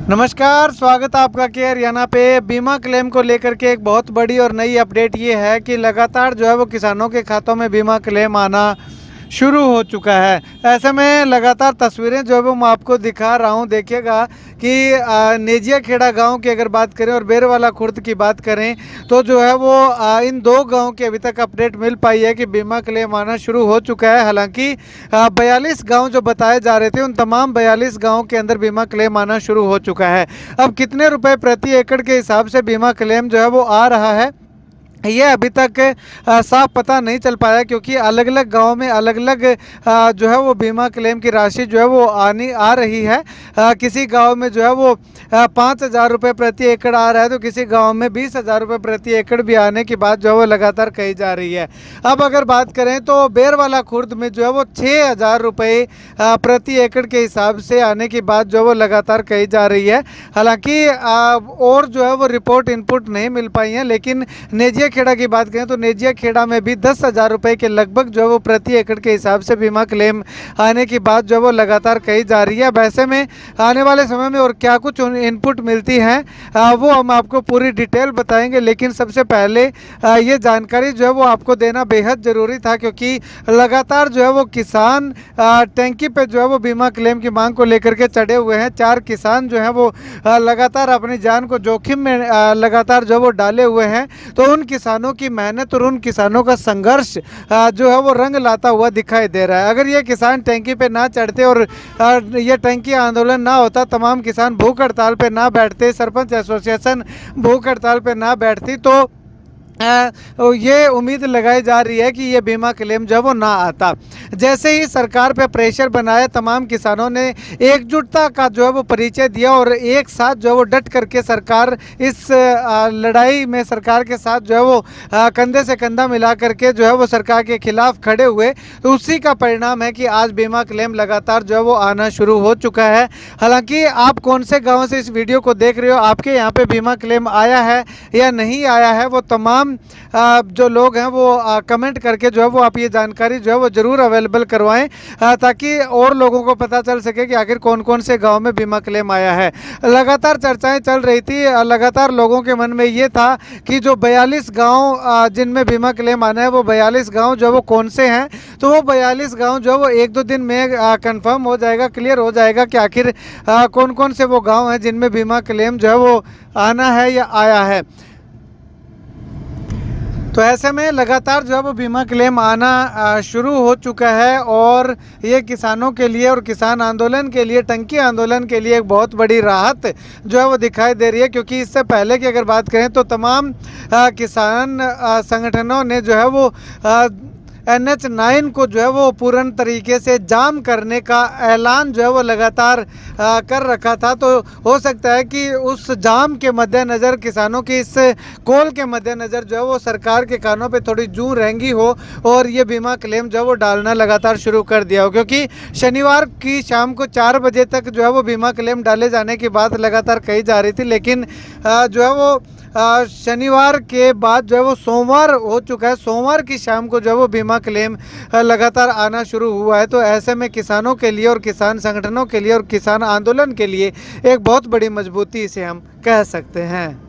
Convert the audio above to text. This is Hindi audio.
नमस्कार, स्वागत है आपका के हरियाणा पे। बीमा क्लेम को लेकर के एक बहुत बड़ी और नई अपडेट ये है कि लगातार जो है वो किसानों के खातों में बीमा क्लेम आना शुरू हो चुका है। ऐसे में लगातार तस्वीरें जो है वो मैं आपको दिखा रहा हूँ। देखिएगा कि नेजिया खेड़ा गांव की अगर बात करें और बेरवाला खुर्द की बात करें तो जो है वो इन दो गांव की अभी तक अपडेट मिल पाई है कि बीमा क्लेम आना शुरू हो चुका है। हालांकि 42 गांव जो बताए जा रहे थे उन तमाम 42 गांव के अंदर बीमा क्लेम आना शुरू हो चुका है। अब कितने रुपए प्रति एकड़ के हिसाब से बीमा क्लेम जो है वो आ रहा है ये अभी तक साफ पता नहीं चल पाया, क्योंकि अलग अलग गांव में अलग अलग जो है वो बीमा क्लेम की राशि जो है वो आ रही है। किसी गांव में जो है वो 5,000 रुपये प्रति एकड़ आ रहा है तो किसी गांव में 20,000 रुपये प्रति एकड़ भी आने की बात जो है वो लगातार कही जा रही है। अब अगर बात करें तो बेरवाला खुर्द में जो है वो 6,000 रुपये प्रति एकड़ के हिसाब से आने की बात जो है वो लगातार कही जा रही है। हालांकि और जो है वो रिपोर्ट इनपुट नहीं मिल पाई है, लेकिन नेजिया खेड़ा की बात करें तो नेजिया खेड़ा में भी 10,000 रुपये के लगभग जो है वो प्रति एकड़ के हिसाब से बीमा क्लेम आने की बात जो है वो लगातार कही जा रही है। वैसे में आने वाले समय में और क्या कुछ इनपुट मिलती है वो हम आपको पूरी डिटेल बताएंगे, लेकिन सबसे पहले ये जानकारी जो है वो आपको देना बेहद ज़रूरी था, क्योंकि लगातार जो है वो किसान टैंकी पे जो है वो बीमा क्लेम की मांग को लेकर के चढ़े हुए हैं। 4 किसान जो है वो लगातार अपनी जान को जोखिम में लगातार जो है वो डाले हुए हैं। तो उन किसानों की मेहनत और उन किसानों का संघर्ष जो है वो रंग लाता हुआ दिखाई दे रहा है। अगर ये किसान टैंकी पे ना चढ़ते और ये टैंकी आंदोलन ना होता, तमाम किसान भूख हड़ताल पे ना बैठते, सरपंच एसोसिएशन भूख हड़ताल पे ना बैठती, तो ये उम्मीद लगाई जा रही है कि ये बीमा क्लेम जो है वो ना आता। जैसे ही सरकार पे प्रेशर बनाया, तमाम किसानों ने एकजुटता का जो है वो परिचय दिया और एक साथ जो है वो डट करके सरकार इस लड़ाई में सरकार के साथ जो है वो कंधे से कंधा मिला करके जो है वो सरकार के खिलाफ खड़े हुए, तो उसी का परिणाम है कि आज बीमा क्लेम लगातार जो है वो आना शुरू हो चुका है। हालांकि आप कौन से गाँव से इस वीडियो को देख रहे हो, आपके यहाँ पे बीमा क्लेम आया है या नहीं आया है, वो तमाम जो लोग हैं वो कमेंट करके जो है वो आप ये जानकारी जो है वो ज़रूर अवेलेबल करवाएं, ताकि और लोगों को पता चल सके कि आखिर कौन कौन से गांव में बीमा क्लेम आया है। लगातार चर्चाएं चल रही थी, लगातार लोगों के मन में ये था कि जो 42 गांव जिनमें बीमा क्लेम आना है वो 42 गांव जो है वो कौन से हैं। तो वो 42 गाँव जो है वो 1-2 दिन में कन्फर्म हो जाएगा, क्लियर हो जाएगा कि आखिर कौन कौन से वो गाँव हैं जिनमें बीमा क्लेम जो है वो आना है या आया है। तो ऐसे में लगातार जो है वो बीमा क्लेम आना शुरू हो चुका है और ये किसानों के लिए और किसान आंदोलन के लिए, टंकी आंदोलन के लिए एक बहुत बड़ी राहत जो है वो दिखाई दे रही है। क्योंकि इससे पहले की अगर बात करें तो तमाम किसान संगठनों ने जो है वो NH9 को जो है वो पूर्ण तरीके से जाम करने का ऐलान जो है वो लगातार कर रखा था। तो हो सकता है कि उस जाम के मद्देनज़र, किसानों की इस कॉल के मद्देनज़र जो है वो सरकार के कानों पे थोड़ी जूं रेंगी हो और ये बीमा क्लेम जो है वो डालना लगातार शुरू कर दिया हो। क्योंकि शनिवार की शाम को 4 बजे तक जो है वो बीमा क्लेम डाले जाने की बात लगातार कही जा रही थी, लेकिन जो है वो शनिवार के बाद जो है वो सोमवार हो चुका है। सोमवार की शाम को जो है वो बीमा क्लेम लगातार आना शुरू हुआ है। तो ऐसे में किसानों के लिए और किसान संगठनों के लिए और किसान आंदोलन के लिए एक बहुत बड़ी मजबूती इसे हम कह सकते हैं।